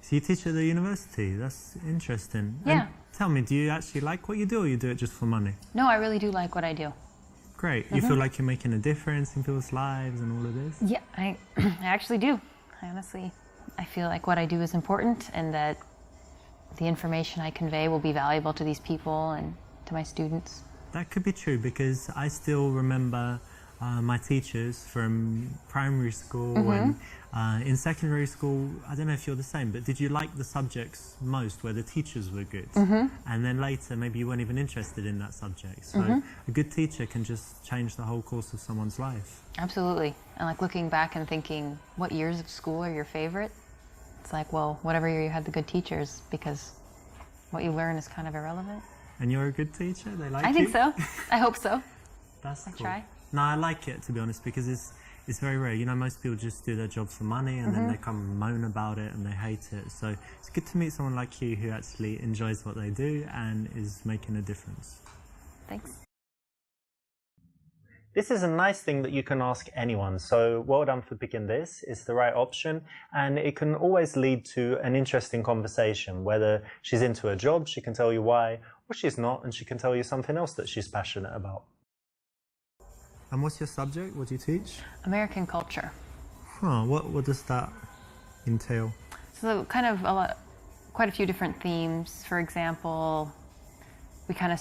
So you teach at the university? That's interesting. Yeah. And tell me, do you actually like what you do, or you do it just for money? No, I really do like what I do. Great. You feel like you're making a difference in people's lives and all of this? Yeah, I actually do. I feel like what I do is important, and that the information I convey will be valuable to these people and to my students. That could be true, because I still remember my teachers from primary school and in secondary school. I don't know if you're the same, but did you like the subjects most where the teachers were good? And then later maybe you weren't even interested in that subject. So a good teacher can just change the whole course of someone's life. Absolutely. And like looking back and thinking, what years of school are your favorite? It's like, well, whatever year you had the good teachers, because what you learn is kind of irrelevant. And you're a good teacher? They like you? I think so. I hope so. That's cool. I try. No, I like it, to be honest, because it's very rare. You know, most people just do their job for money, and then they come and moan about it and they hate it. So it's good to meet someone like you who actually enjoys what they do and is making a difference. Thanks. This is a nice thing that you can ask anyone, so well done for picking this. It's the right option, and it can always lead to an interesting conversation. Whether she's into her job, she can tell you why, or she's not, and she can tell you something else that she's passionate about. And what's your subject? What do you teach? American culture. Huh, what does that entail? So kind of quite a few different themes. For example, we kind of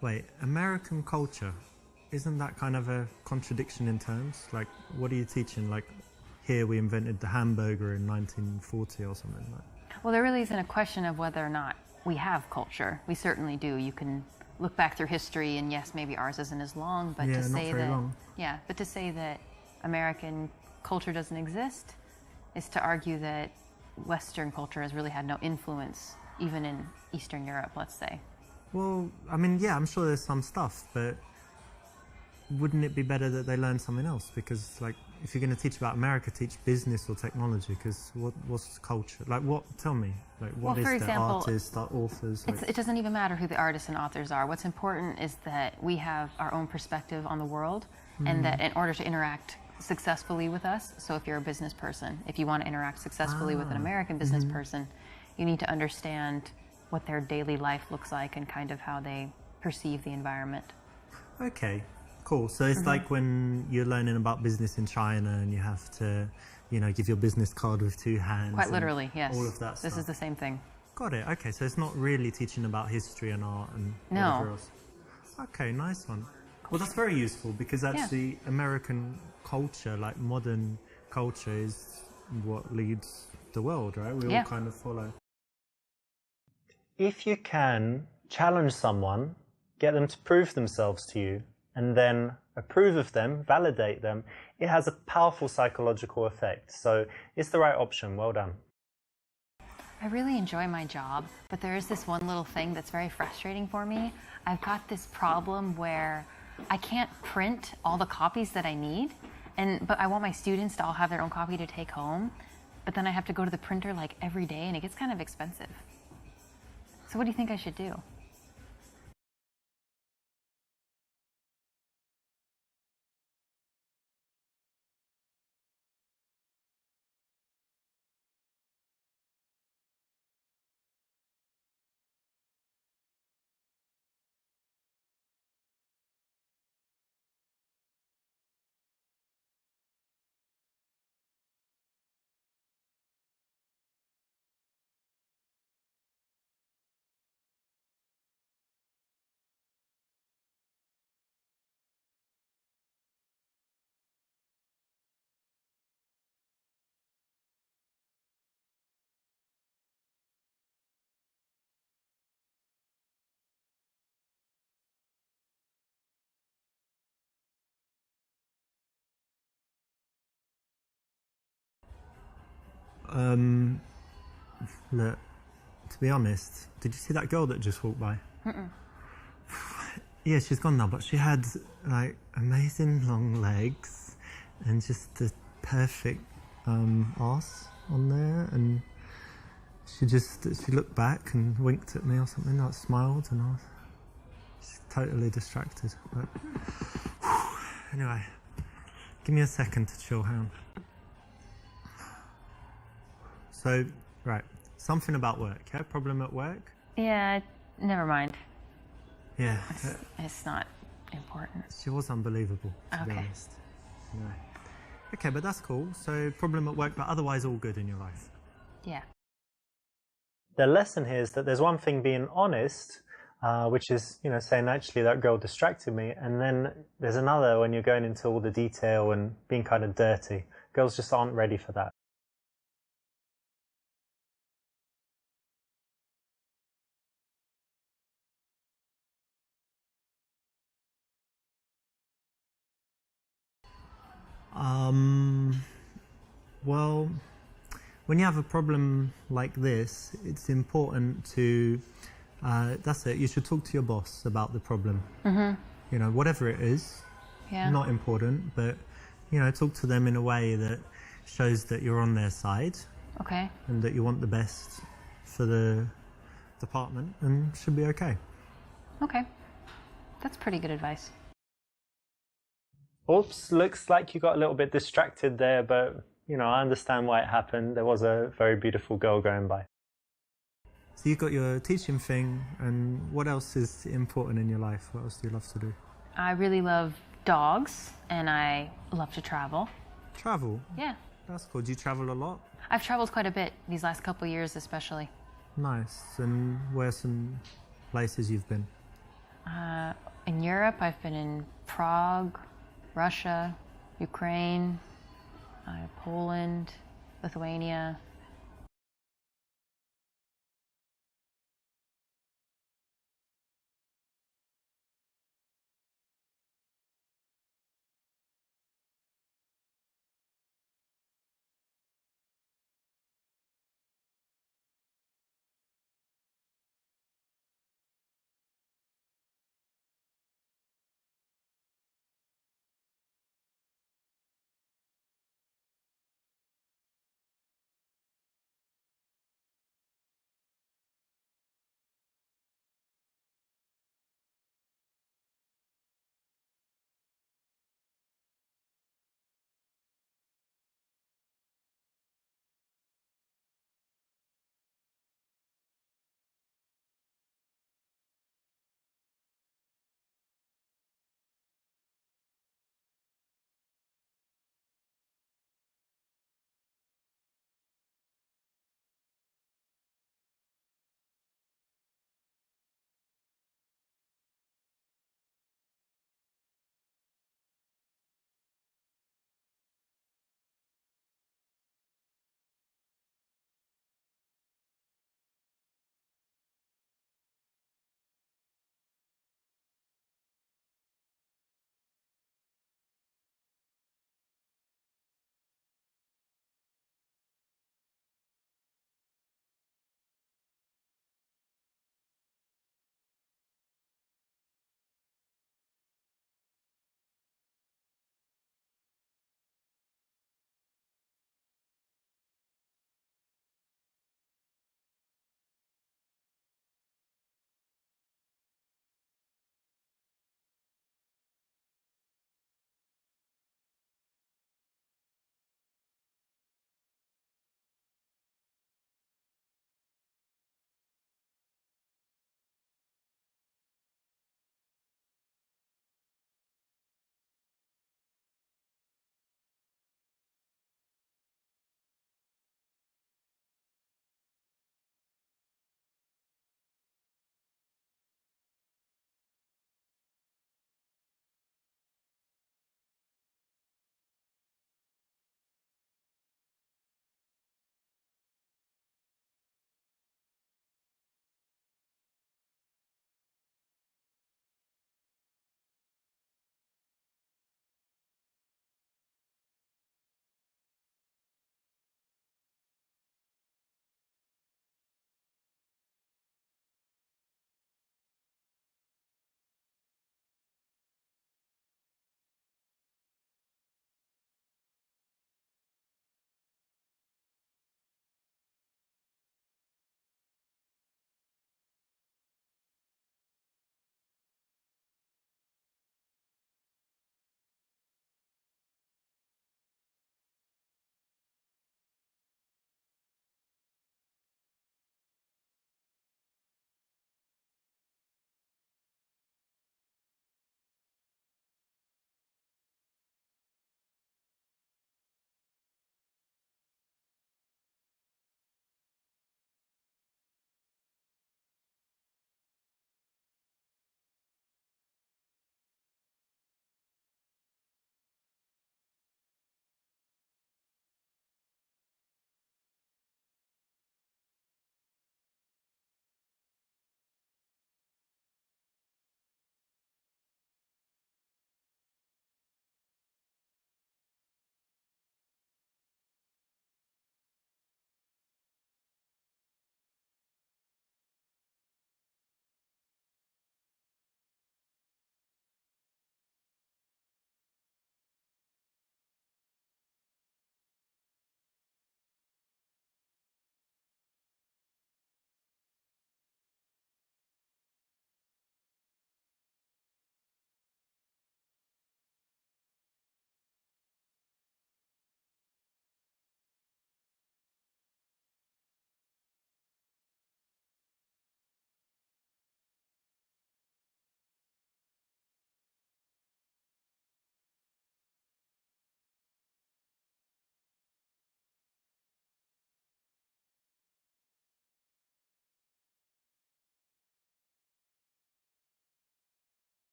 Wait, American culture, isn't that kind of a contradiction in terms? Like, what are you teaching? Like, here we invented the hamburger in 1940 or something like that. Well, there really isn't a question of whether or not we have culture. We certainly do. You can look back through history, and yes, maybe ours isn't as long, but to say that but to say that American culture doesn't exist is to argue that Western culture has really had no influence, even in Eastern Europe, let's say. Well, I mean, yeah, I'm sure there's some stuff, but wouldn't it be better that they learn something else? Because, like, if you're going to teach about America, teach business or technology, because what's culture? Like, what? Tell me. Like, what is the artists, the authors? Like... It doesn't even matter who the artists and authors are. What's important is that we have our own perspective on the world, and that in order to interact successfully with us, so if you're a business person, if you want to interact successfully with an American business person, you need to understand what their daily life looks like and kind of how they perceive the environment. Okay, cool. So it's like when you're learning about business in China and you have to, you know, give your business card with 2 hands. Quite literally, yes. All of that stuff. This is the same thing. Got it. Okay, so it's not really teaching about history and art and whatever else. Okay, nice one. Well, that's very useful, because actually American culture, like modern culture, is what leads the world, right? We all kind of follow. If you can challenge someone, get them to prove themselves to you, and then approve of them, validate them, it has a powerful psychological effect. So it's the right option. Well done. I really enjoy my job, but there is this one little thing that's very frustrating for me. I've got this problem where I can't print all the copies that I need, but I want my students to all have their own copy to take home, but then I have to go to the printer like every day, and it gets kind of expensive. So what do you think I should do? Look, to be honest, did you see that girl that just walked by? Yeah, she's gone now, but she had like amazing long legs and just the perfect arse on there, and she looked back and winked at me or something, like smiled, and I was just totally distracted. But anyway, give me a second to chill. Hang on. So, right, something about work. Yeah, problem at work. Yeah, never mind. Yeah, It's not important. she was unbelievable, to be Okay. honest. Anyway. Okay, but that's cool. So, problem at work, but otherwise all good in your life. Yeah. The lesson here is that there's one thing being honest, which is, saying actually that girl distracted me, and then there's another when you're going into all the detail and being kind of dirty. Girls just aren't ready for that. Well, when you have a problem like this, it's important to, that's it, you should talk to your boss about the problem. Whatever it is, Yeah. not important, but, talk to them in a way that shows that you're on their side Okay. and that you want the best for the department, and should be okay. Okay. That's pretty good advice. Oops, looks like you got a little bit distracted there, but, I understand why it happened. There was a very beautiful girl going by. So you've got your teaching thing, and what else is important in your life? What else do you love to do? I really love dogs, and I love to travel. Travel? Yeah. That's cool. Do you travel a lot? I've traveled quite a bit these last couple of years, especially. Nice. And where are some places you've been? In Europe, I've been in Prague, Russia, Ukraine, Poland, Lithuania.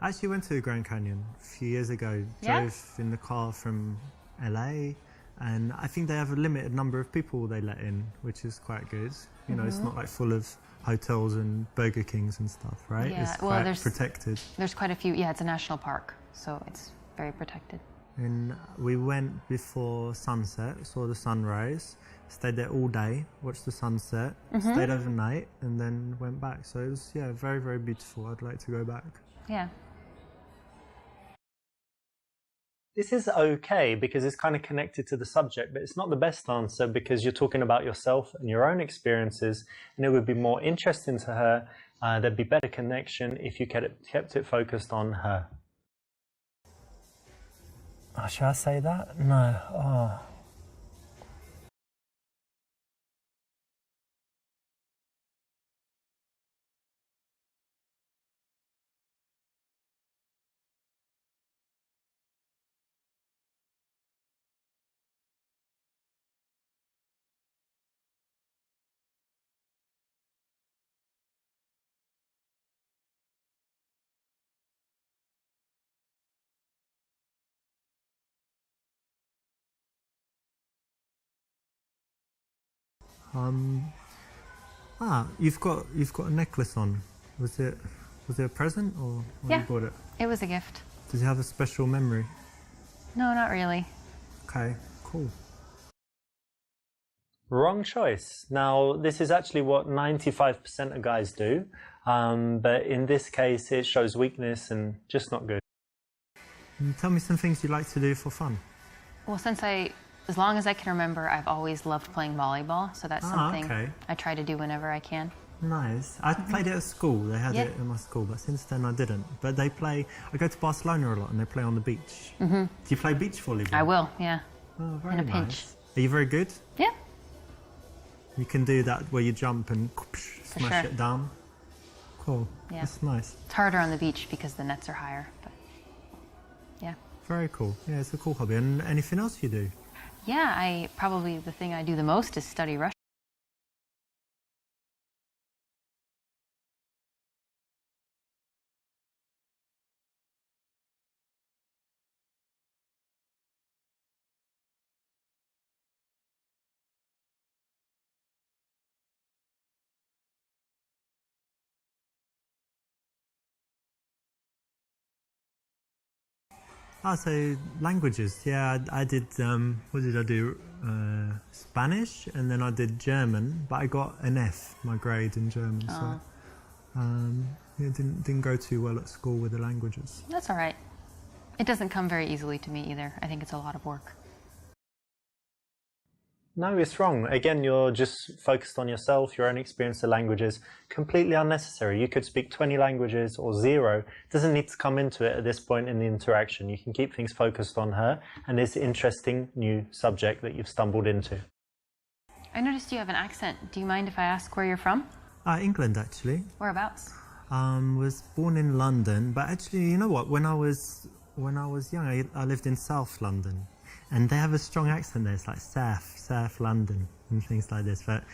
I actually went to the Grand Canyon a few years ago. Yeah? Drove in the car from LA, and I think they have a limited number of people they let in, which is quite good. You know, it's not like full of hotels and Burger Kings and stuff, right? Yeah, It's well, quite protected. There's quite a few. Yeah, it's a national park, so it's very protected. And we went before sunset, saw the sunrise, stayed there all day, watched the sunset, stayed overnight, and then went back. So it was, yeah, very, very beautiful. I'd like to go back. Yeah. This is okay because it's kind of connected to the subject, but it's not the best answer because you're talking about yourself and your own experiences, and it would be more interesting to her. There'd be better connection if you kept it focused on her. Oh, should I say that? No. Oh. You've got a necklace on. Was it a present or Yeah. you bought it? It was a gift. Does it have a special memory? No, not really. Okay, cool. Wrong choice. Now, this is actually what 95% of guys do, but in this case, it shows weakness and just not good. Tell me some things you like to do for fun. Well, as long as I can remember, I've always loved playing volleyball, so that's something I try to do whenever I can. Nice. I played it at school. They had it in my school, but since then I didn't. But I go to Barcelona a lot and they play on the beach. Do you play beach volleyball? I will, yeah. Oh, very in a nice. pinch. Are you very good? Yeah. You can do that where you jump and smash sure. it down? Cool. Yeah. That's nice. It's harder on the beach because the nets are higher, but yeah. Very cool. Yeah, it's a cool hobby. And anything else you do? Yeah, probably the thing I do the most is study Russian. So languages. Yeah, I did, what did I do? Spanish, and then I did German, but I got an F, my grade in German. So it didn't go too well at school with the languages. That's all right. It doesn't come very easily to me either. I think it's a lot of work. No, it's wrong. Again, you're just focused on yourself, your own experience of languages. Completely unnecessary. You could speak 20 languages or 0. It doesn't need to come into it at this point in the interaction. You can keep things focused on her and this interesting new subject that you've stumbled into. I noticed you have an accent. Do you mind if I ask where you're from? England, actually. Whereabouts? Was born in London, but actually, you know what? When I was young, I lived in South London. And they have a strong accent there. It's like South London and things like this. But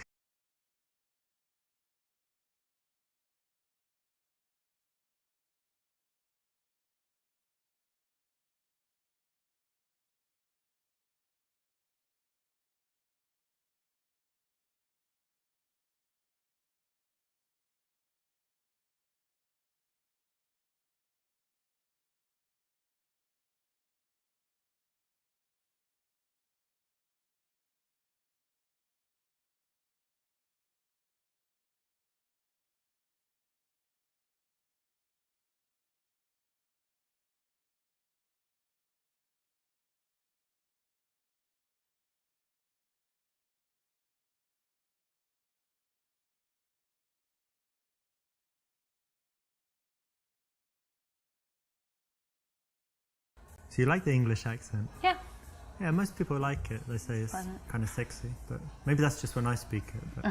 so you like the English accent? Yeah. Yeah, most people like it. They say it's kind of sexy, but maybe that's just when I speak it. But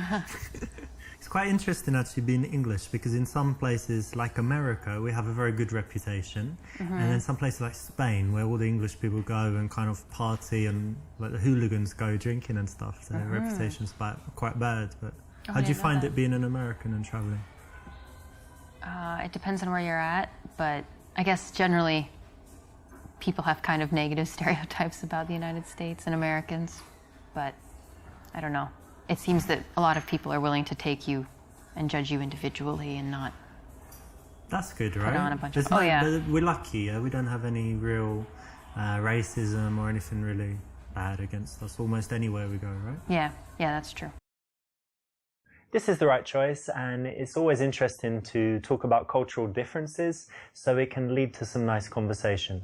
it's quite interesting actually being English because in some places like America, we have a very good reputation. And then some places like Spain, where all the English people go and kind of party and like the hooligans go drinking and stuff, their reputation's quite bad. But how do you find it being an American and traveling? It depends on where you're at, but I guess generally people have kind of negative stereotypes about the United States and Americans, but I don't know. It seems that a lot of people are willing to take you and judge you individually and not That's good, right? put on a bunch There's of... Oh, yeah. We're lucky, yeah? We don't have any real racism or anything really bad against us almost anywhere we go, right? Yeah, that's true. This is the right choice, and it's always interesting to talk about cultural differences so it can lead to some nice conversation.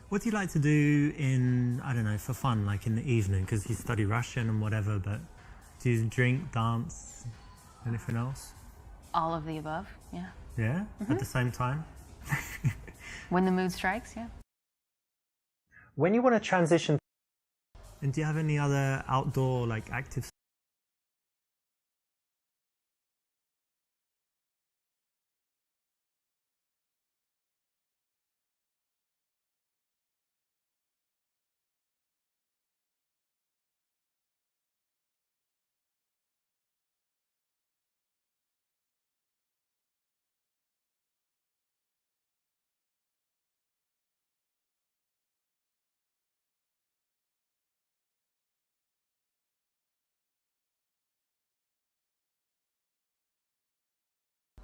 What do you like to do in, I don't know, for fun, like in the evening? Because you study Russian and whatever, but do you drink, dance, anything else? All of the above, yeah. Yeah? At the same time? When the mood strikes, yeah. When you want to transition, and do you have any other outdoor, like active?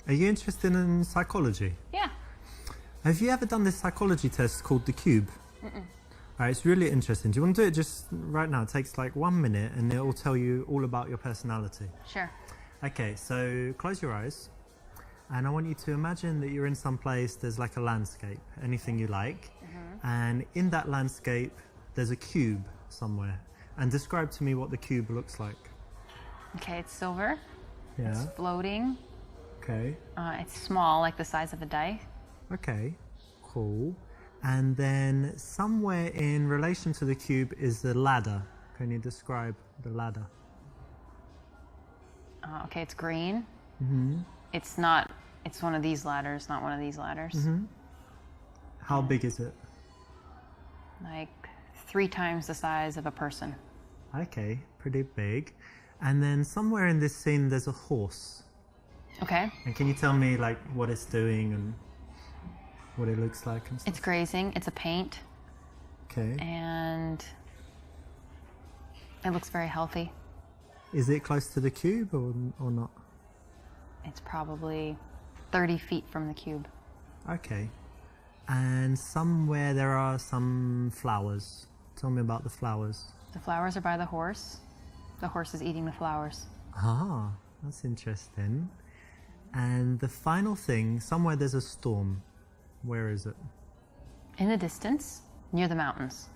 Are you interested in psychology? Yeah. Have you ever done this psychology test called the Cube? Right, it's really interesting. Do you want to do it just right now? It takes like 1 minute and it will tell you all about your personality. Sure. Okay, so close your eyes and I want you to imagine that you're in some place, there's like a landscape, anything you like, and in that landscape there's a cube somewhere. And describe to me what the cube looks like. Okay, it's silver. Yeah. It's floating. Okay. It's small, like the size of a die. Okay, cool. And then somewhere in relation to the cube is the ladder. Can you describe the ladder? Okay, it's green. It's one of these ladders, not one of these ladders. How big is it? Like 3 times the size of a person. Okay, pretty big. And then somewhere in this scene there's a horse. Okay. And can you tell me like what it's doing and what it looks like and stuff? It's grazing. It's a paint. Okay. And it looks very healthy. Is it close to the cube or not? It's probably 30 feet from the cube. Okay. And somewhere there are some flowers. Tell me about the flowers. The flowers are by the horse. The horse is eating the flowers. Ah, that's interesting. And the final thing, somewhere there's a storm. Where is it? In the distance, near the mountains.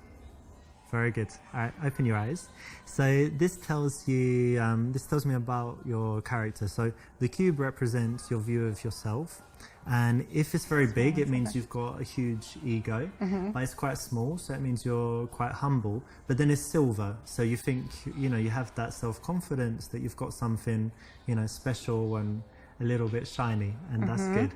Very good. All right, open your eyes. So this tells you, this tells me about your character. So the cube represents your view of yourself. And if it's very big, it means you've got a huge ego. But it's quite small, so it means you're quite humble. But then it's silver, so you think, you know, you have that self-confidence that you've got something, you know, special and a little bit shiny, and that's good.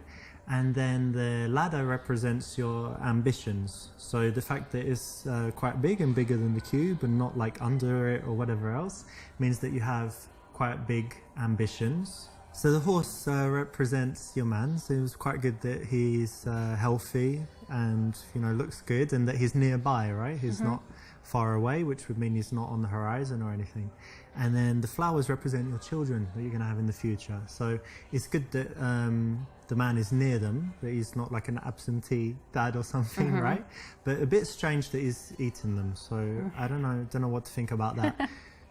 And then the ladder represents your ambitions. So the fact that it's quite big and bigger than the cube and not like under it or whatever else means that you have quite big ambitions. So the horse represents your man. So it was quite good that he's healthy and, you know, looks good, and that he's nearby, right? He's not far away, which would mean he's not on the horizon or anything. And then the flowers represent your children that you're going to have in the future. So it's good that the man is near them, that he's not like an absentee dad or something, right? But a bit strange that he's eating them. So I don't know what to think about that.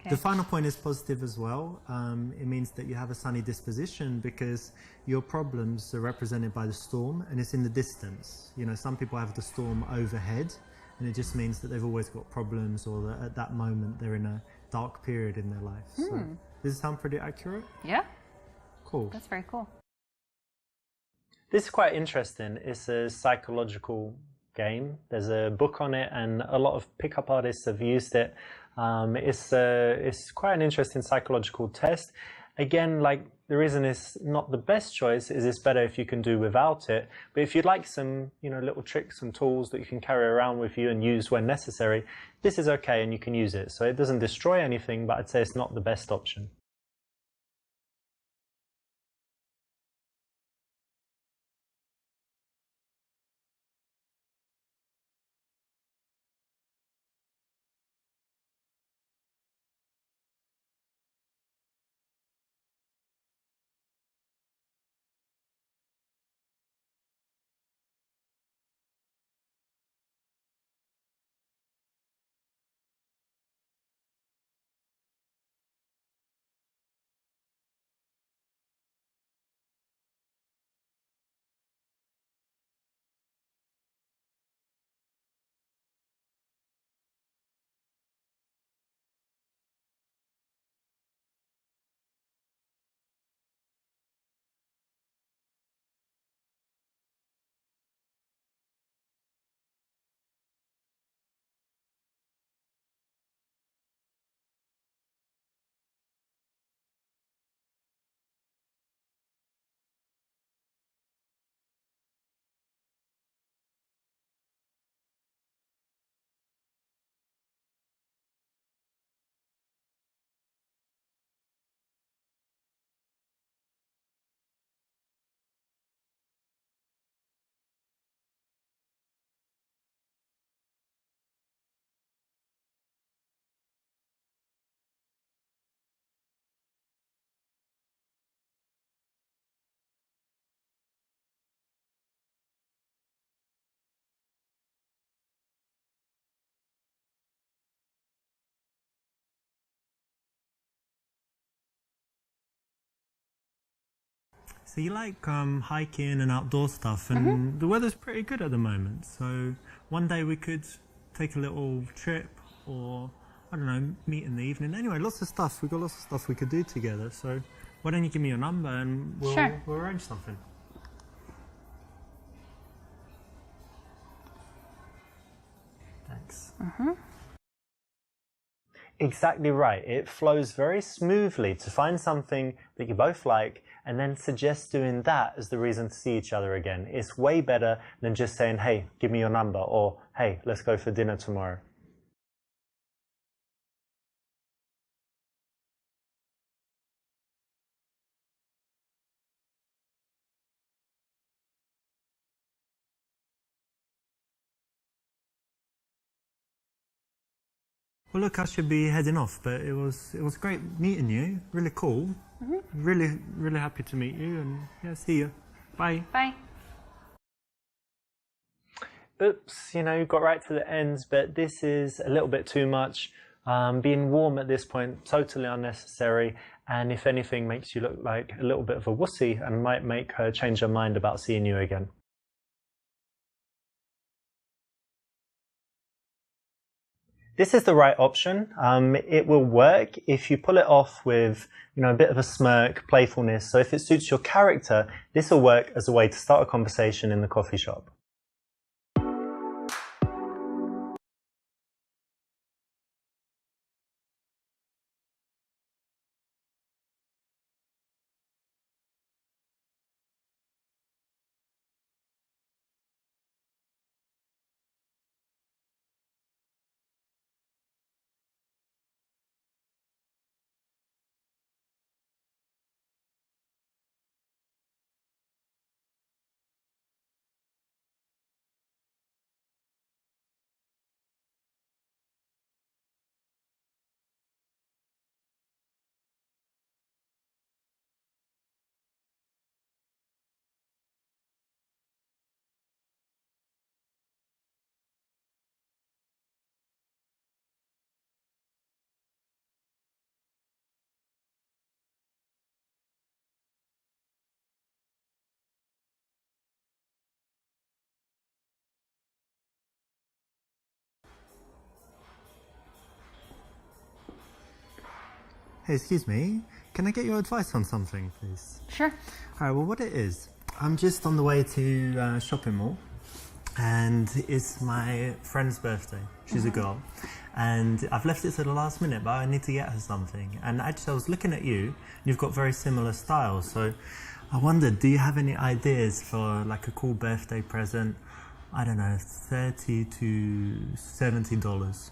Okay. The final point is positive as well. It means that you have a sunny disposition because your problems are represented by the storm, and it's in the distance. You know, some people have the storm overhead, and it just means that they've always got problems, or that at that moment they're in a dark period in their life. So, does it sound pretty accurate? Yeah. Cool. That's very cool. This is quite interesting. It's a psychological game. There's a book on it, and a lot of pickup artists have used it. It's quite an interesting psychological test. Again, like, the reason it's not the best choice is it's better if you can do without it. But if you'd like some, little tricks and tools that you can carry around with you and use when necessary, this is okay and you can use it. So it doesn't destroy anything, but I'd say it's not the best option. So you like hiking and outdoor stuff, and the weather's pretty good at the moment. So one day we could take a little trip, or I don't know, meet in the evening. Anyway, lots of stuff. We've got lots of stuff we could do together. So why don't you give me your number and we'll arrange something. Thanks. Exactly right. It flows very smoothly to find something that you both like and then suggest doing that as the reason to see each other again. It's way better than just saying, hey, give me your number, or hey, let's go for dinner tomorrow. Well, look, I should be heading off, but it was great meeting you. Really cool. Really, really happy to meet you, and yeah, see you. Bye. Bye. Oops, got right to the ends, but this is a little bit too much. Being warm at this point, totally unnecessary, and if anything, makes you look like a little bit of a wussy and might make her change her mind about seeing you again. This is the right option. It will work if you pull it off with, a bit of a smirk, playfulness. So if it suits your character, this will work as a way to start a conversation in the coffee shop. Hey, excuse me. Can I get your advice on something, please? Sure. All right, well, what it is, I'm just on the way to shopping mall, and it's my friend's birthday. She's a girl, and I've left it to the last minute, but I need to get her something. And actually, I was looking at you, and you've got very similar styles, so I wondered, do you have any ideas for like a cool birthday present? I don't know, $30 to $70.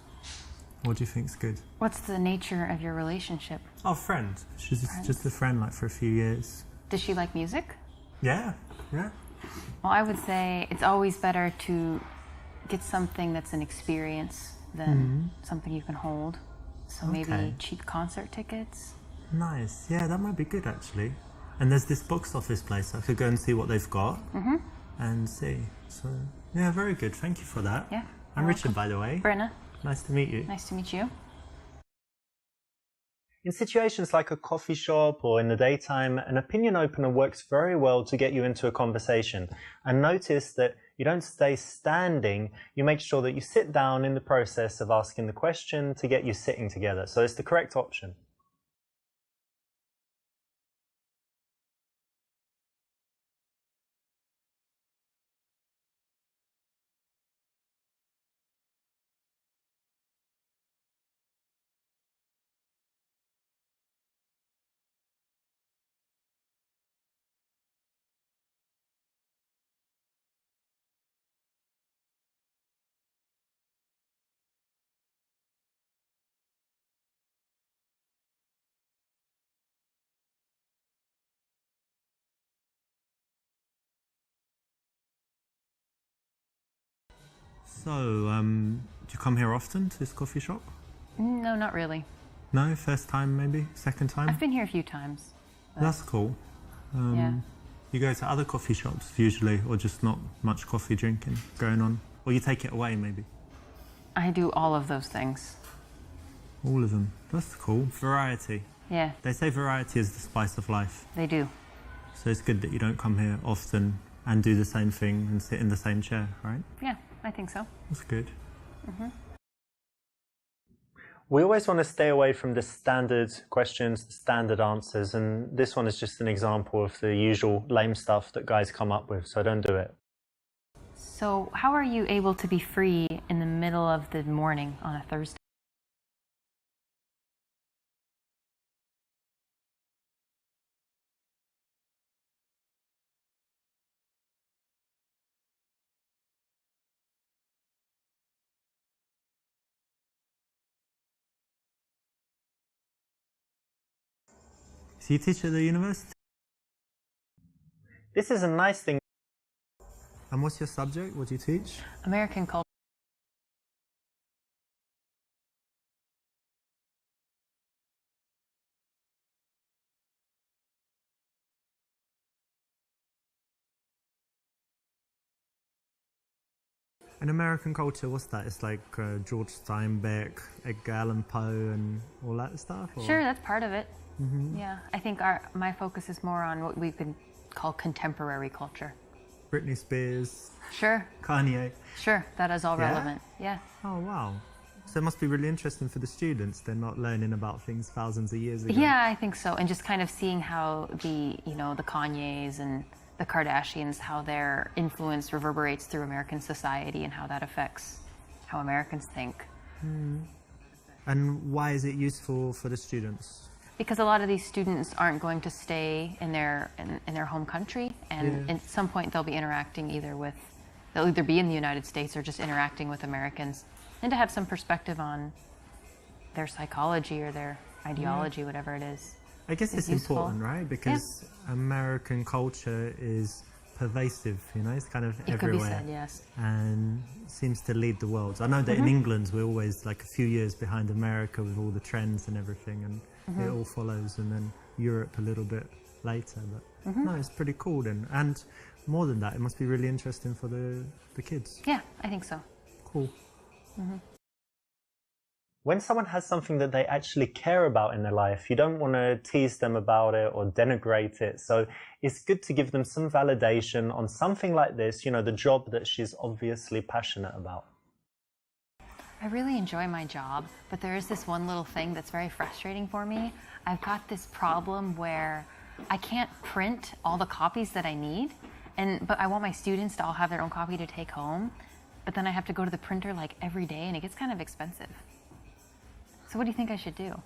What do you think's good? What's the nature of your relationship? Oh, friend. She's just a friend, like, for a few years. Does she like music? Yeah. Well, I would say it's always better to get something that's an experience than something you can hold. So maybe cheap concert tickets. Nice. Yeah, that might be good, actually. And there's this box office place. I could go and see what they've got and see. So, yeah, very good. Thank you for that. Yeah. I'm Richard, by the way. Brenna. Nice to meet you. Nice to meet you. In situations like a coffee shop or in the daytime, an opinion opener works very well to get you into a conversation. And notice that you don't stay standing, you make sure that you sit down in the process of asking the question to get you sitting together. So it's the correct option. So, do you come here often to this coffee shop? No, not really. No? First time maybe? Second time? I've been here a few times. That's cool. Yeah. You go to other coffee shops usually, or just not much coffee drinking going on? Or you take it away maybe? I do all of those things. All of them. That's cool. Variety. Yeah. They say variety is the spice of life. They do. So it's good that you don't come here often and do the same thing and sit in the same chair, right? Yeah, I think so. That's good. We always want to stay away from the standard questions, the standard answers, and this one is just an example of the usual lame stuff that guys come up with, so don't do it. So how are you able to be free in the middle of the morning on a Thursday? So you teach at the university? This is a nice thing. And what's your subject? What do you teach? American culture. And American culture, what's that? It's like George Steinbeck, Edgar Allan Poe and all that stuff? Or? Sure, that's part of it. Yeah, I think my focus is more on what we could call contemporary culture. Britney Spears. Sure. Kanye. Sure, that is all Yeah? relevant. Yeah. Oh, wow. So it must be really interesting for the students. They're not learning about things thousands of years ago. Yeah, I think so. And just kind of seeing how the Kanyes and the Kardashians, how their influence reverberates through American society and how that affects how Americans think. And why is it useful for the students? Because a lot of these students aren't going to stay in their home country, and at some point they'll be interacting they'll either be in the United States or just interacting with Americans, and to have some perspective on their psychology or their ideology, whatever it is. I guess it's useful. important, right? Because American culture is pervasive, it's kind of It everywhere. could be said, yes. And seems to lead the world. I know that in England we're always like a few years behind America with all the trends and everything, and it all follows, and then Europe a little bit later. But no, it's pretty cool then. And more than that, it must be really interesting for the kids. Yeah, I think so. Cool. When someone has something that they actually care about in their life, you don't want to tease them about it or denigrate it. So it's good to give them some validation on something like this, the job that she's obviously passionate about. I really enjoy my job, but there is this one little thing that's very frustrating for me. I've got this problem where I can't print all the copies that I need, But I want my students to all have their own copy to take home, but then I have to go to the printer like every day and it gets kind of expensive. So what do you think I should do?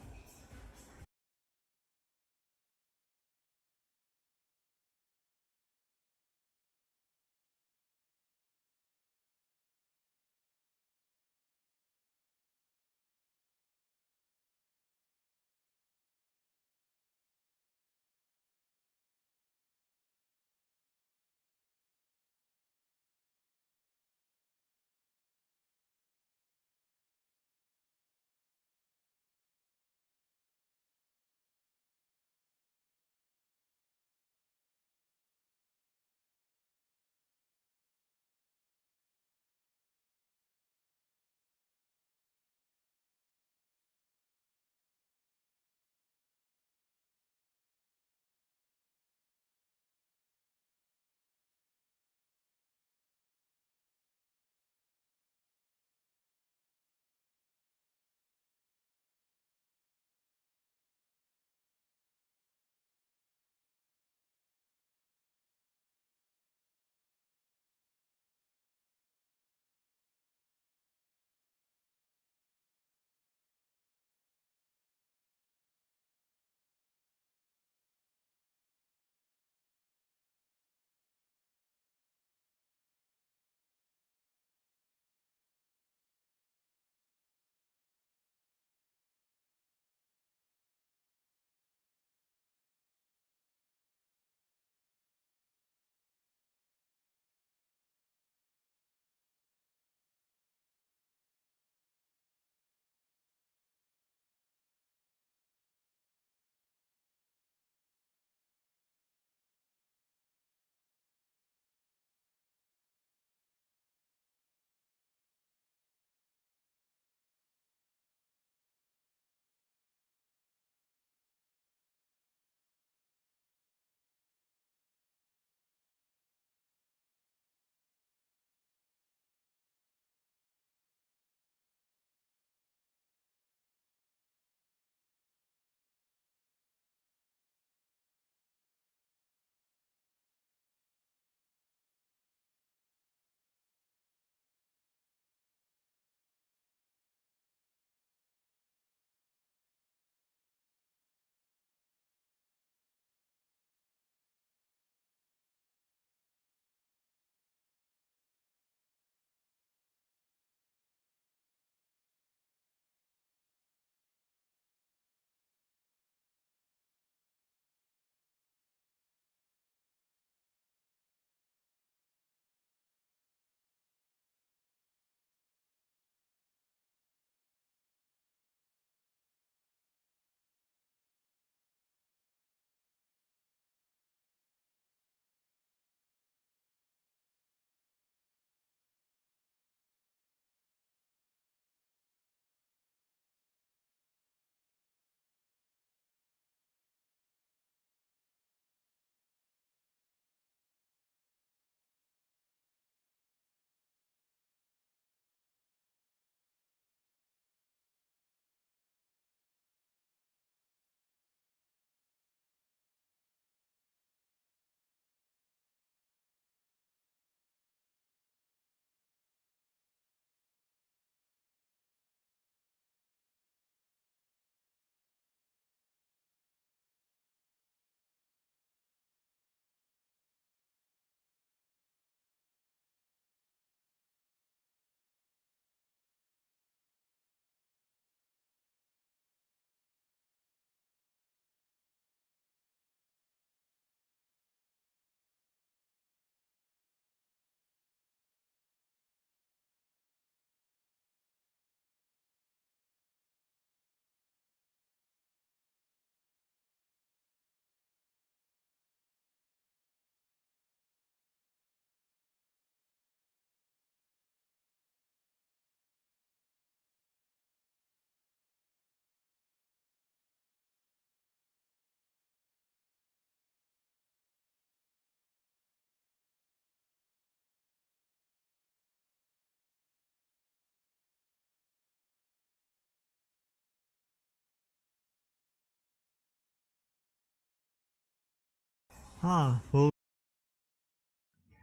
Ah, well,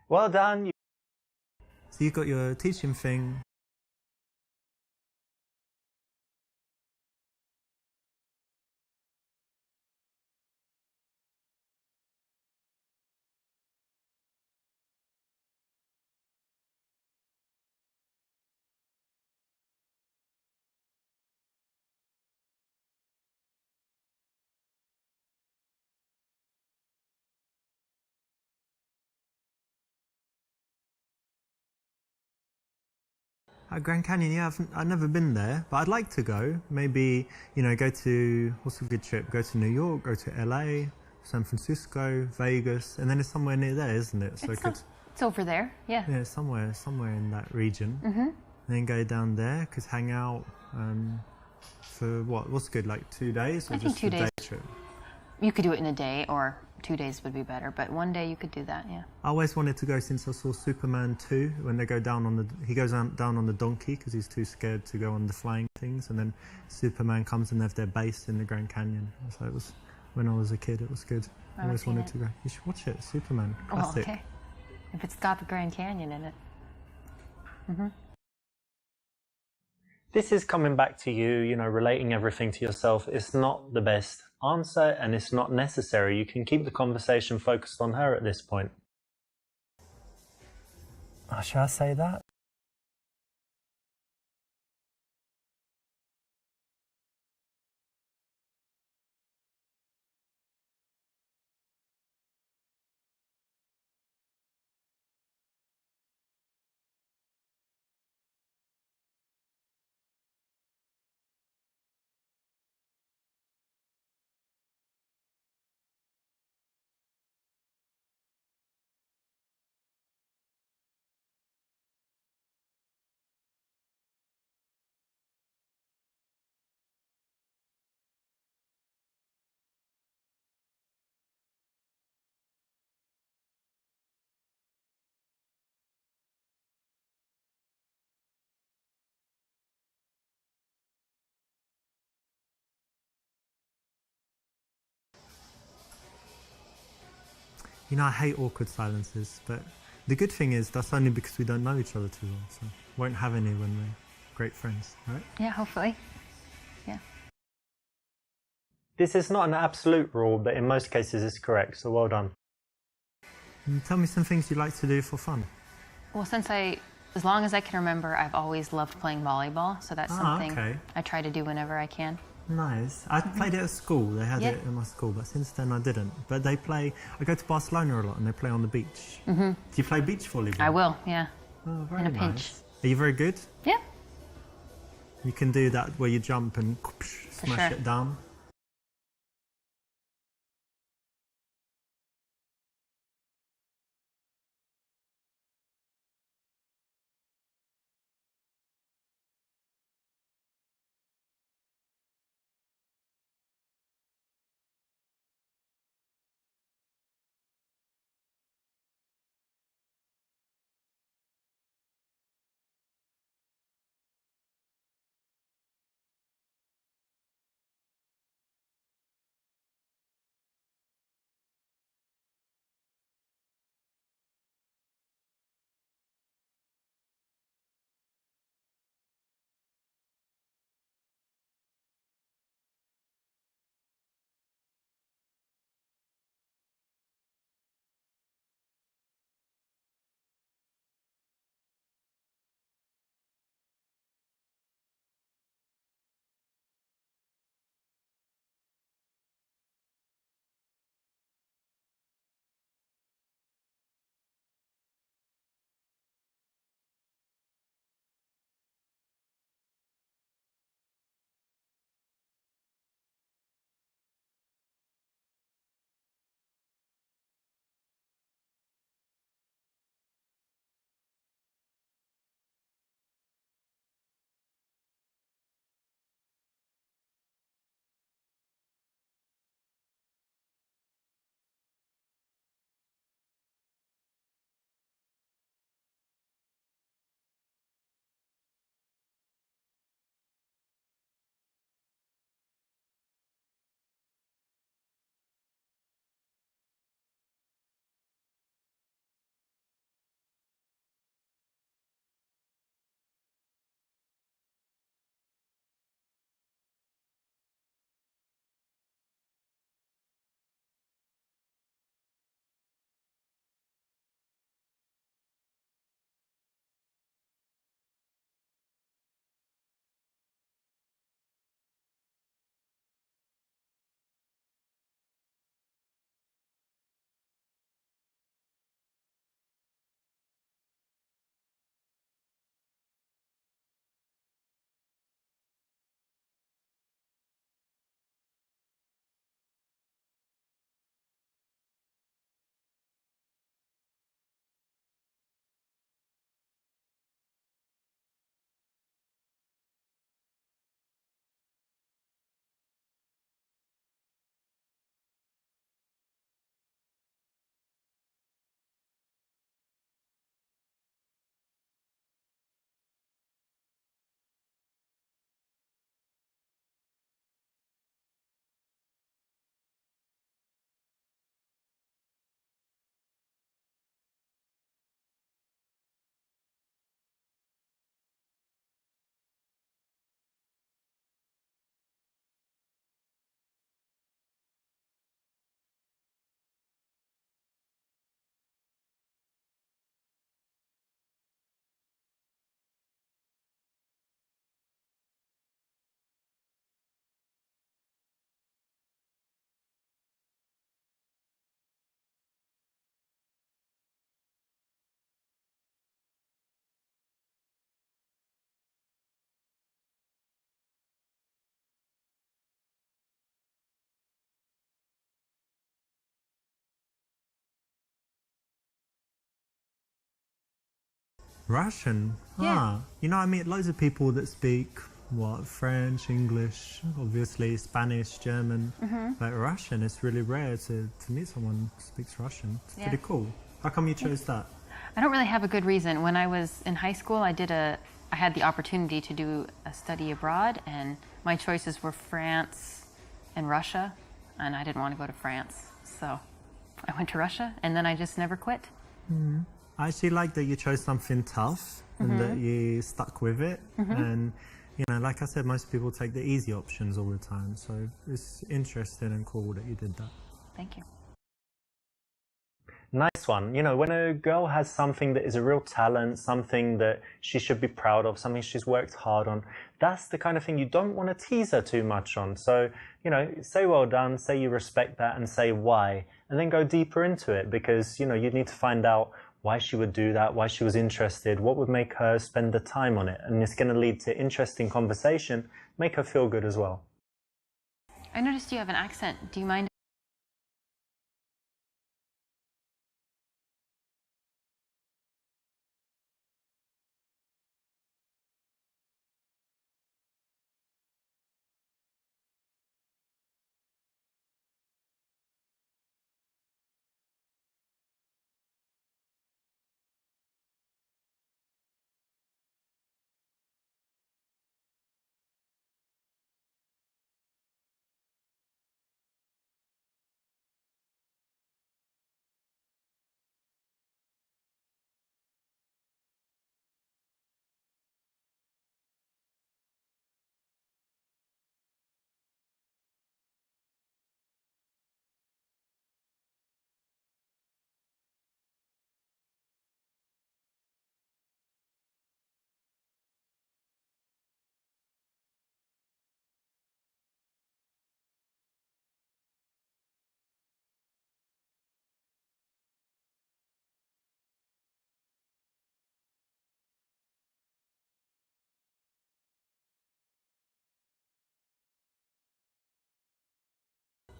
Well done. So you got your teaching thing. Grand Canyon, yeah, I've never been there, but I'd like to go. Maybe, go to, what's a good trip? Go to New York, go to LA, San Francisco, Vegas, and then it's somewhere near there, isn't it? So it's over there, yeah. Yeah, somewhere in that region. And then go down there, could hang out for what's good, like 2 days? Or I think just 2 a days. day trip? You could do it in a day, or 2 days would be better, but 1 day you could do that, yeah. I always wanted to go since I saw Superman 2, when they go down he goes down on the donkey because he's too scared to go on the flying things, and then Superman comes and they have their base in the Grand Canyon. So it was, when I was a kid, it was good. I always wanted to go. You should watch it, Superman, classic. Oh, okay. If it's got the Grand Canyon in it. This is coming back to you, relating everything to yourself. It's not the best answer and it's not necessary. You can keep the conversation focused on her at this point. Should I say that? I hate awkward silences, but the good thing is that's only because we don't know each other too well, so won't have any when we're great friends, right? Yeah, hopefully. Yeah. This is not an absolute rule, but in most cases it's correct, so well done. Tell me some things you like to do for fun. Well, as long as I can remember, I've always loved playing volleyball, so that's something I try to do whenever I can. Nice. I played it at school. They had it in my school, but since then I didn't. But I go to Barcelona a lot and they play on the beach. Do you play beach volleyball? I will, yeah. Oh, very in a nice. pinch. Are you very good? Yeah. You can do that where you jump and smash it down? Russian? Yeah. Ah, you know, I meet loads of people that speak, what, French, English, obviously Spanish, German, but Russian, it's really rare to meet someone who speaks Russian. It's Yeah. pretty cool. How come you chose that? I don't really have a good reason. When I was in high school, I had the opportunity to do a study abroad, and my choices were France and Russia, and I didn't want to go to France, so I went to Russia, and then I just never quit. I actually like that you chose something tough and that you stuck with it. And, you know, like I said, most people take the easy options all the time. So it's interesting and cool that you did that. Thank you. Nice one. You know, when a girl has something that is a real talent, something that she should be proud of, something she's worked hard on, that's the kind of thing you don't want to tease her too much on. So, you know, say well done, say you respect that, and say why, and then go deeper into it because, you know, you need to find out why she would do that, why she was interested, what would make her spend the time on it. And it's going to lead to interesting conversation, make her feel good as well. I noticed you have an accent. Do you mind?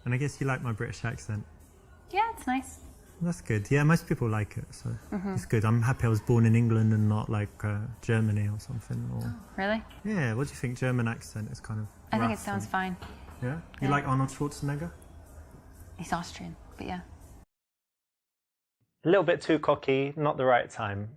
And I guess you like my British accent. Yeah, it's nice. That's good. Yeah, most people like it, so it's good. I'm happy I was born in England and not like Germany or something. Or Really? yeah, what do you think? German accent is kind of. I think it rough sounds and- fine. Yeah, you Yeah. like Arnold Schwarzenegger? He's Austrian, but yeah. A little bit too cocky, not the right time.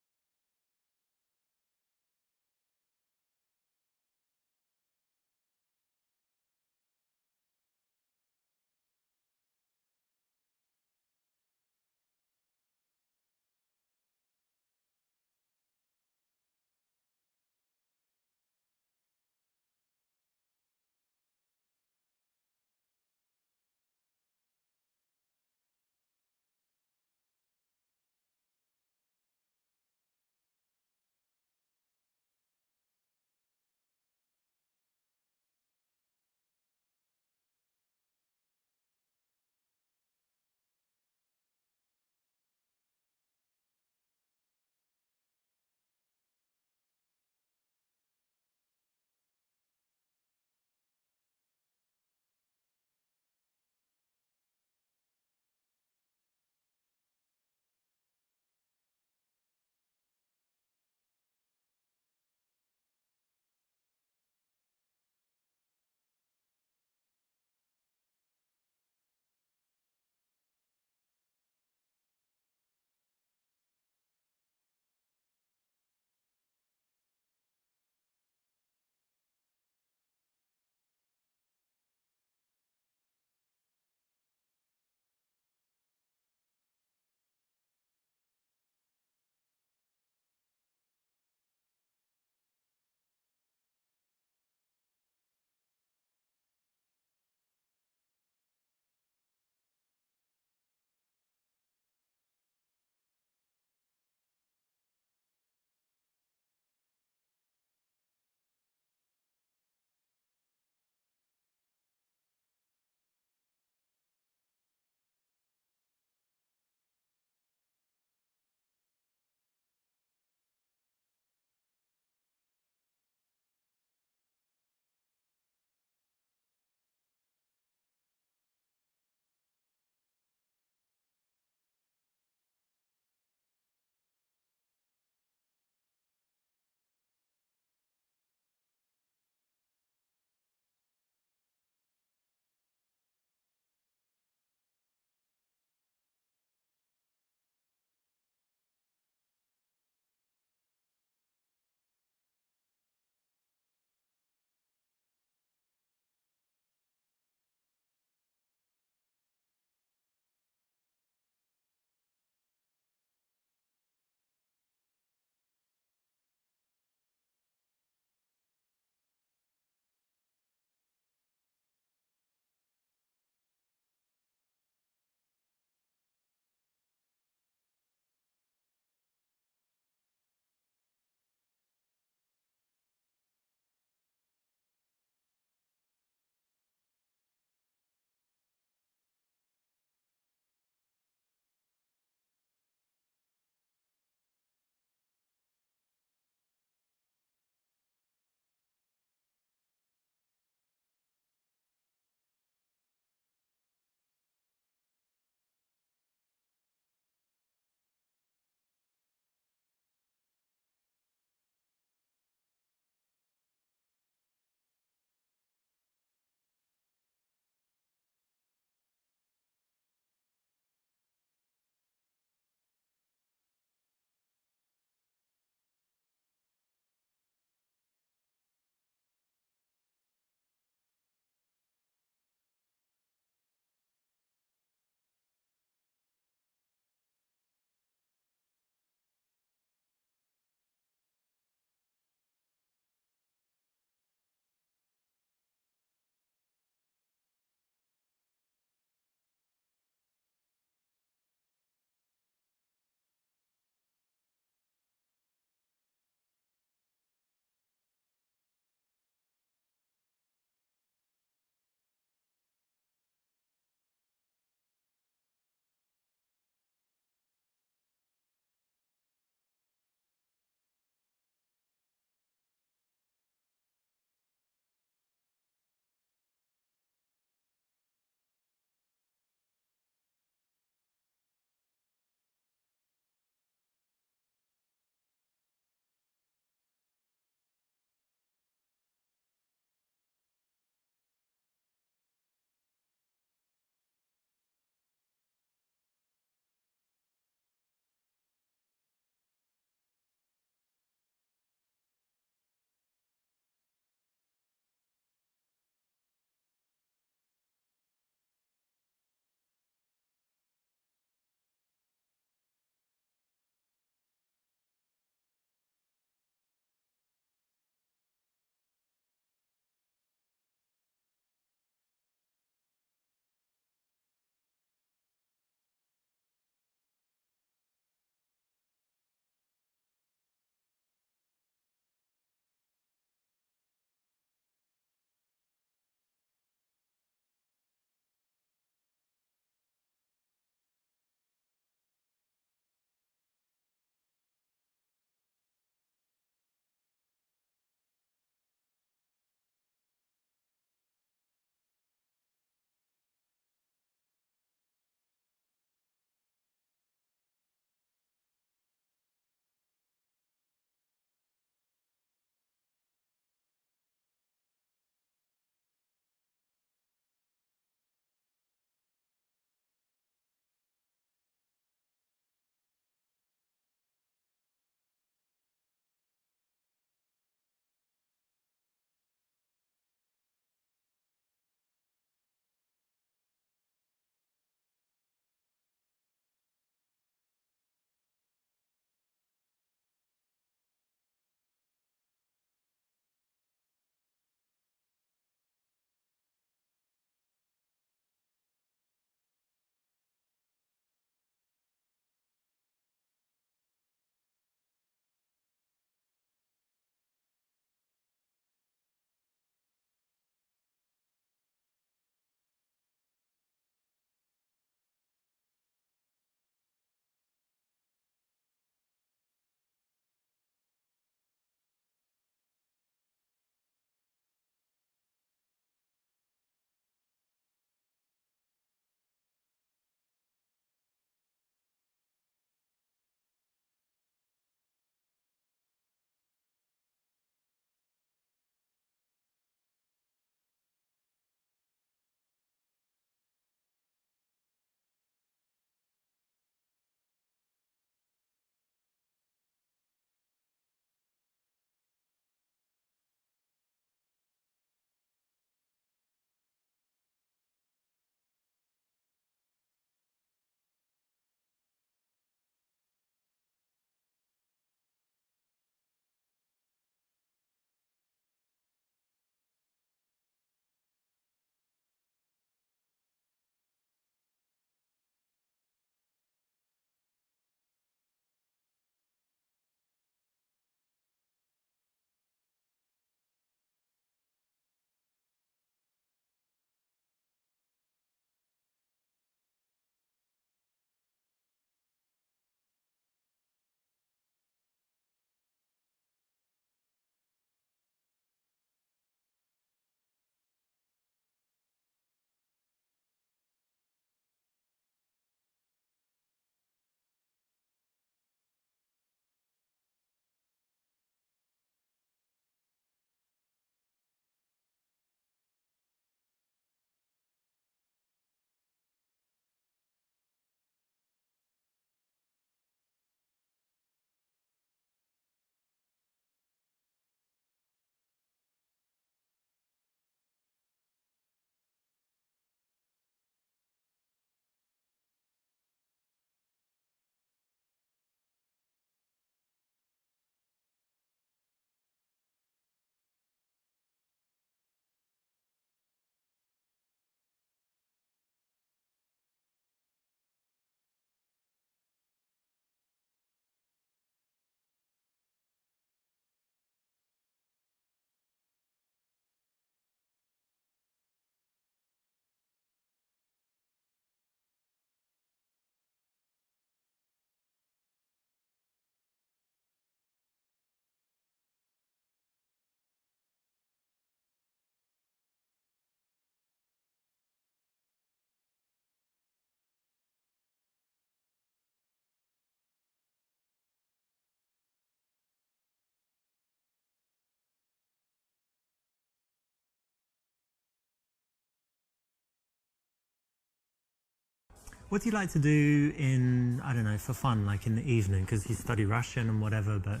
What do you like to do in, I don't know, for fun, like in the evening? Because you study Russian and whatever, but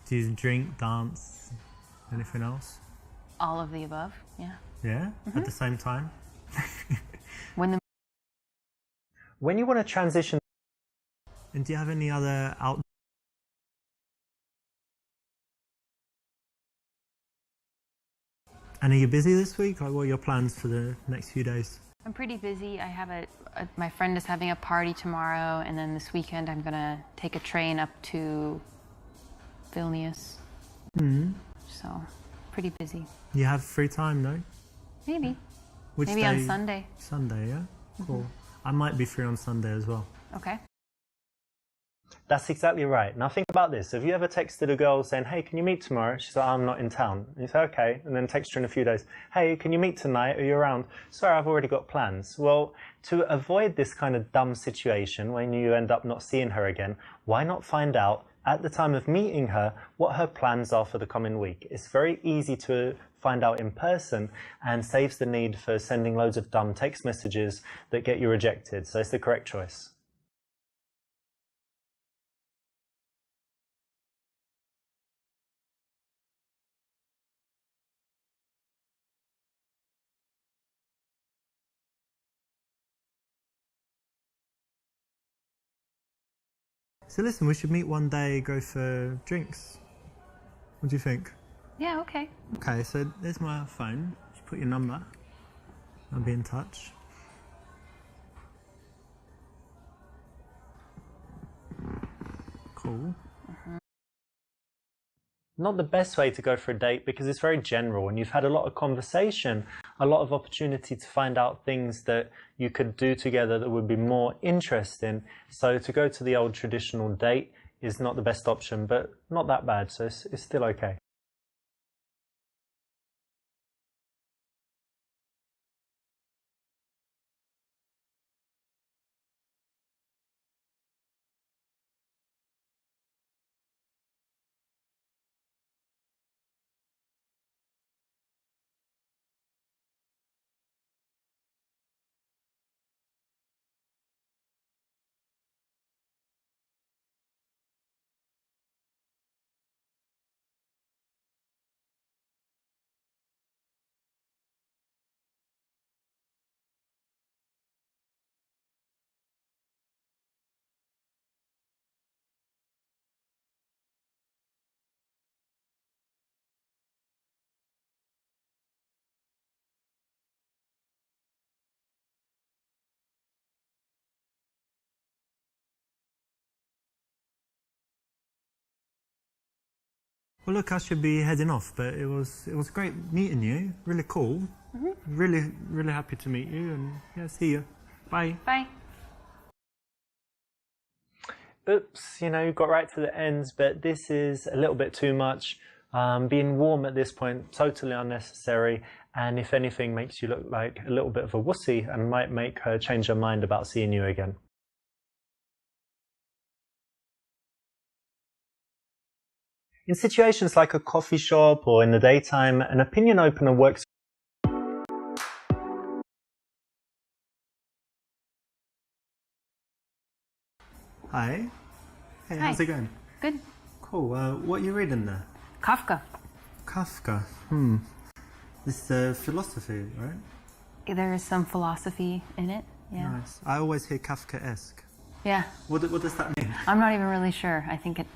do you drink, dance, anything else? All of the above, yeah. Yeah? At the same time? When you want to transition... And do you have any other out? And are you busy this week? Like, what are your plans for the next few days? I'm pretty busy. I have my friend is having a party tomorrow, and then this weekend I'm gonna take a train up to Vilnius. So, pretty busy. You have free time, no? Maybe. Which Maybe day? on Sunday. Sunday, yeah? Cool. I might be free on Sunday as well. Okay. That's exactly right. Now think about this. Have you ever texted a girl saying, hey, can you meet tomorrow? She's like, I'm not in town. And you say, okay. And then text her in a few days, hey, can you meet tonight? Are you around? Sorry, I've already got plans. Well, to avoid this kind of dumb situation when you end up not seeing her again, why not find out at the time of meeting her what her plans are for the coming week? It's very easy to find out in person and saves the need for sending loads of dumb text messages that get you rejected. So it's the correct choice. So listen, we should meet one day, go for drinks. What do you think? Yeah, okay. Okay, so there's my phone. Just put your number. I'll be in touch. Cool. Not the best way to go for a date because it's very general and you've had a lot of conversation, a lot of opportunity to find out things that you could do together that would be more interesting. So to go to the old traditional date is not the best option, but not that bad, so it's still okay. Well, look, I should be heading off, but it was great meeting you. Really cool. Really happy to meet you, and yeah, see you. Bye. Bye. Oops, you got right to the ends, but this is a little bit too much. Being warm at this point, totally unnecessary, and if anything, makes you look like a little bit of a wussy and might make her change her mind about seeing you again. In situations like a coffee shop or in the daytime, an opinion opener works. Hi. Hey, Hi. how's it going? Good. Cool. What are you reading there? Kafka. Kafka. This is philosophy, right? There is some philosophy in it. Yeah. Nice. I always hear Kafka-esque. Yeah. What does that mean? I'm not even really sure. I think it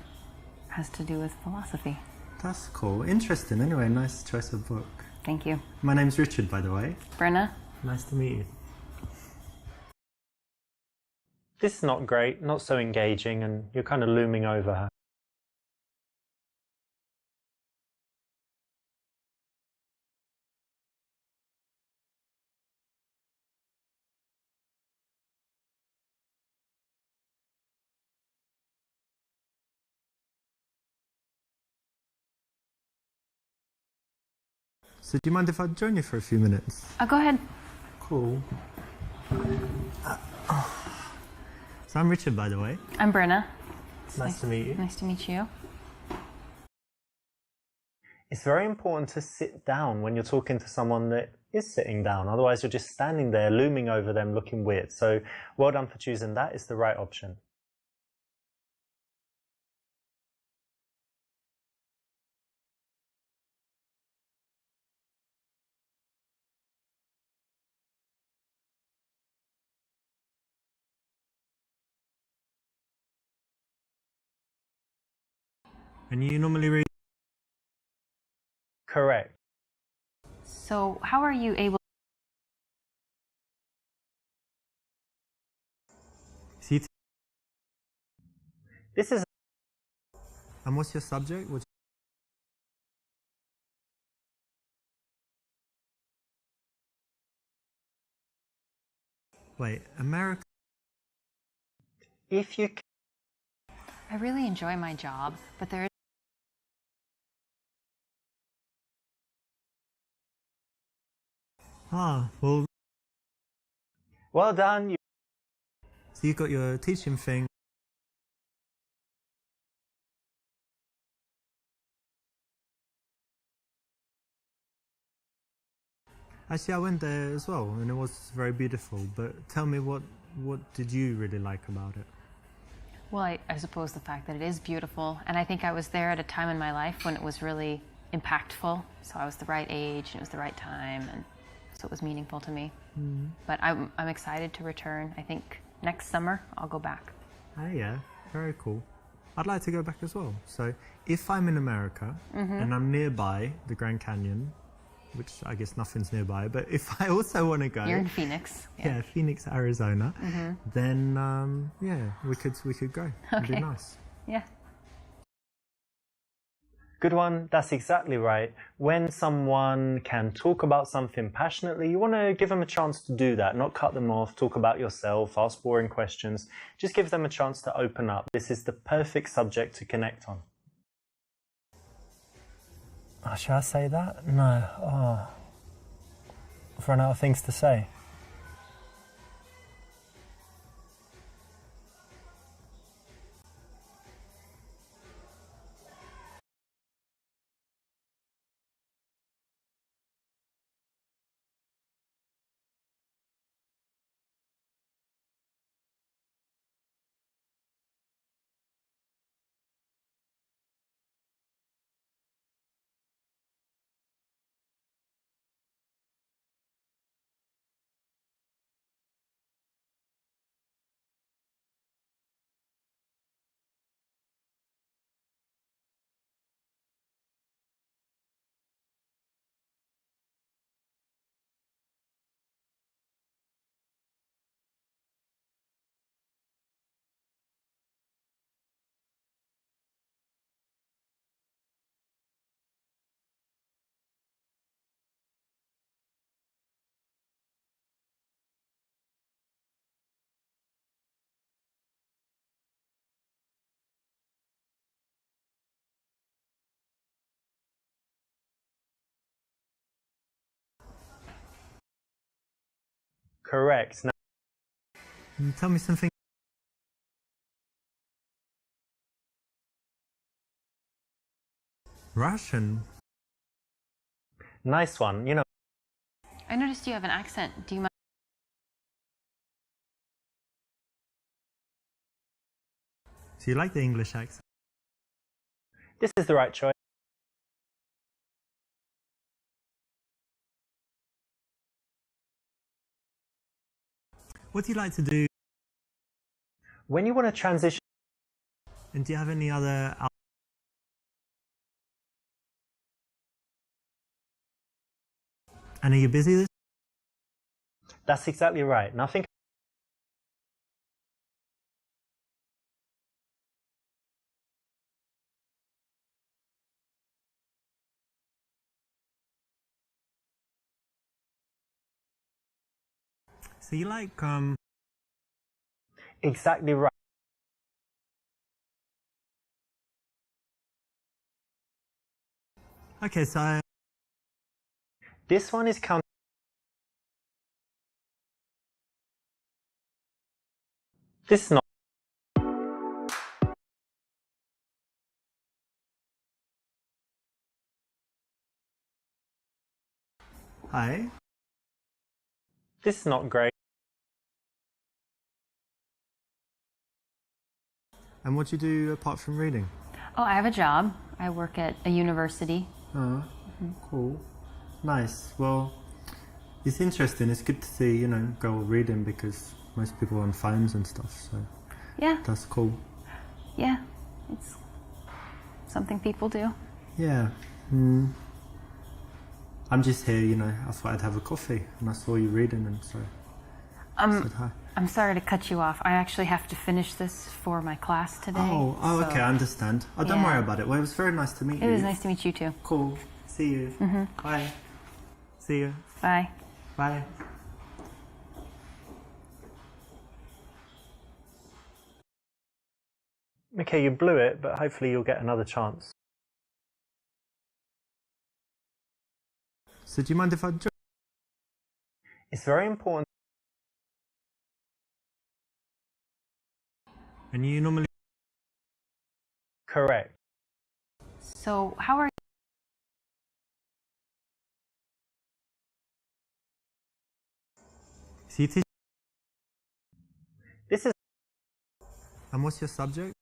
has to do with philosophy. That's cool. Interesting. Anyway, nice choice of book. Thank you. My name's Richard, by the way. Brenna? Nice to meet you. This is not great, not so engaging, and you're kind of looming over her. So do you mind if I join you for a few minutes? Go ahead. Cool. So I'm Richard, by the way. I'm Brenna. Nice to meet you. Nice to meet you. It's very important to sit down when you're talking to someone that is sitting down. Otherwise, you're just standing there looming over them looking weird. So well done for choosing that. It's the right option. And you normally read? Correct. So how are you able? See, This is and what's your subject? Wait, America? if you I really enjoy my job, but there is Ah, well, well done. so you got your teaching thing. Actually, I went there as well, and it was very beautiful. But tell me, what did you really like about it? well, I suppose the fact that it is beautiful, and I think I was there at a time in my life when it was really impactful. So I was the right age, and it was the right time, and so it was meaningful to me. But I'm excited to return. I think next summer I'll go back. Oh yeah, very cool. I'd like to go back as well. So if I'm in America and I'm nearby the Grand Canyon, which I guess nothing's nearby, but if I also want to go, You're in Phoenix. yeah, Phoenix, Arizona, then yeah, we could go. It'd be Okay. nice. Yeah. Good one. That's exactly right. When someone can talk about something passionately, you want to give them a chance to do that, not cut them off, talk about yourself, ask boring questions. Just give them a chance to open up. This is the perfect subject to connect on. Oh, should I say that? No. Oh. I've run out of things to say. Correct. Now, Tell me something. Russian. nice one. You know, I noticed you have an accent. Do you mind? So you like the English accent? this is the right choice. What do you like to do? When you want to transition, And do you have any other? And are you busy this? that's exactly right. Now think So you like exactly right. Okay, so This one is counted. This is not. Hi. This is not great. And what do you do apart from reading? Oh, I have a job. I work at a university. Oh, cool. Nice. Well, it's interesting. It's good to see, you know, girl reading because most people are on phones and stuff, so Yeah, that's cool. yeah. It's something people do. Yeah. Mm. I'm just here, you know, I thought I'd have a coffee and I saw you reading and so I said hi. I'm sorry to cut you off. I actually have to finish this for my class today. Oh, so- okay, I understand. Oh, don't Yeah. worry about it. Well, it was very nice to meet you. It was nice to meet you too. Cool. See you. Bye. See you. Bye. Bye. Okay, you blew it, but hopefully you'll get another chance. So do you mind if I join? It's very important. And you normally... Correct. So, how are So you teach... This is And what's your subject?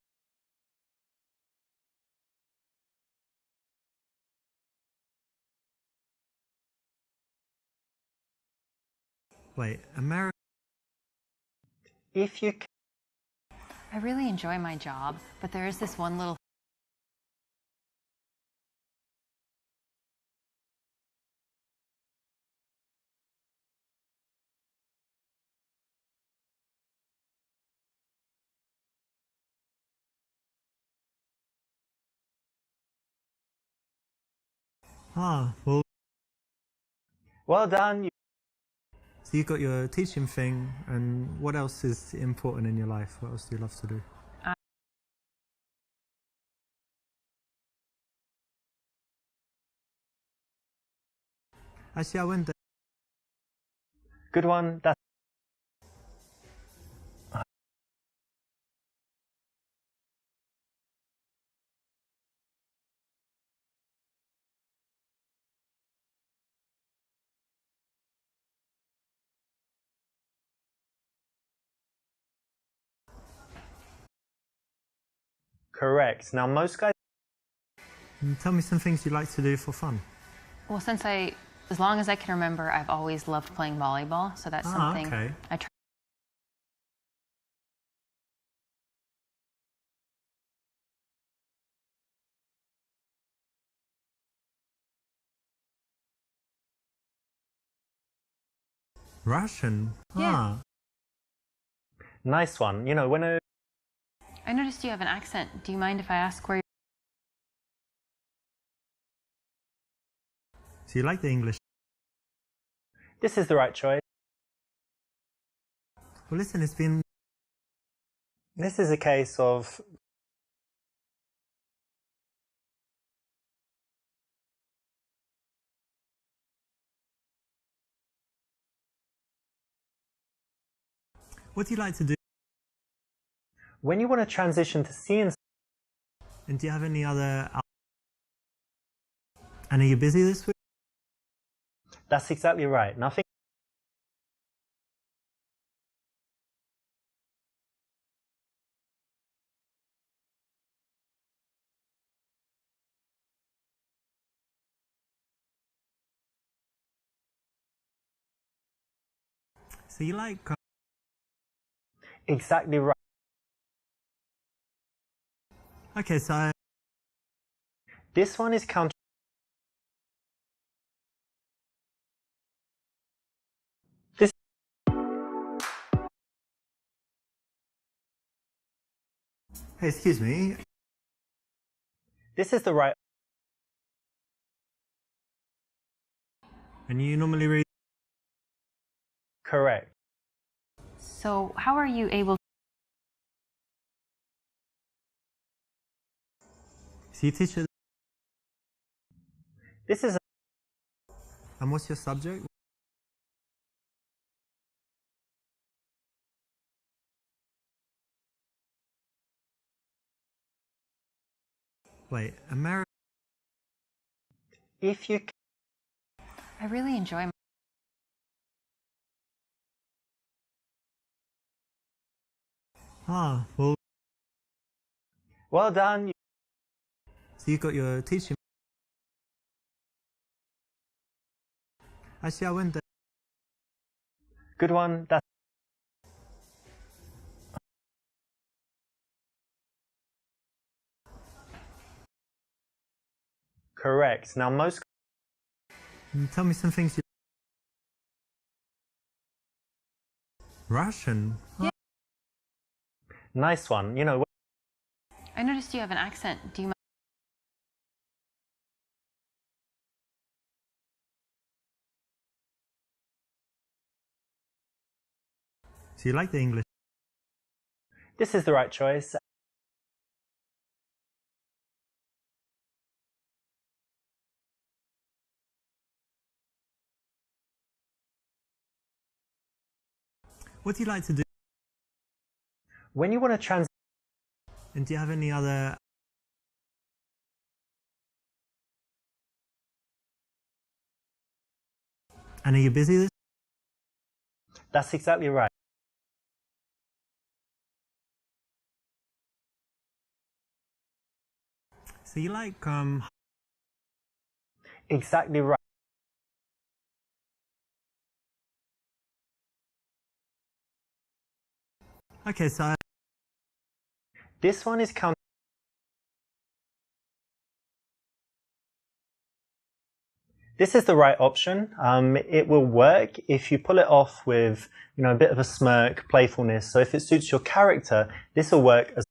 Wait, America... if you I really enjoy my job, but there is this one little Ah, well... well done. So you got your teaching thing, and what else is important in your life? What else do you love to do? Actually, I went there. Good one. That's correct. Now, most guys. Tell me some things you like to do for fun. Well, as long as I can remember, I've always loved playing volleyball, so that's something okay. I try. Russian? Yeah. Ah. Nice one. You know, when a I noticed you have an accent. Do you mind if I ask where you're... So you like the English? this is the right choice. Well, listen, it's been... This is a case of What do you like to do? when you want to transition to seeing. And do you have any other... And are you busy this week? That's exactly right. Nothing. So you like... Exactly right. Okay, so... This one is counter. This. Hey, excuse me. This is the right. And you normally read... Correct. So, how are you able... So you teach... This is. And what's your subject? Wait, America... If you I really enjoy Ah, well, Well done. so you got your teaching. Actually, I went there. Good one. That's correct. Now, most Tell me some things you. Russian? Yeah. nice one. You know, I noticed you have an accent. Do you mind? So you like the English? this is the right choice. What do you like to do? When you want to translate, And do you have any other? And are you busy this? that's exactly right. So you like Exactly right. Okay, so This one is count. This is the right option. It will work if you pull it off with, a bit of a smirk, playfulness. So if it suits your character, this will work as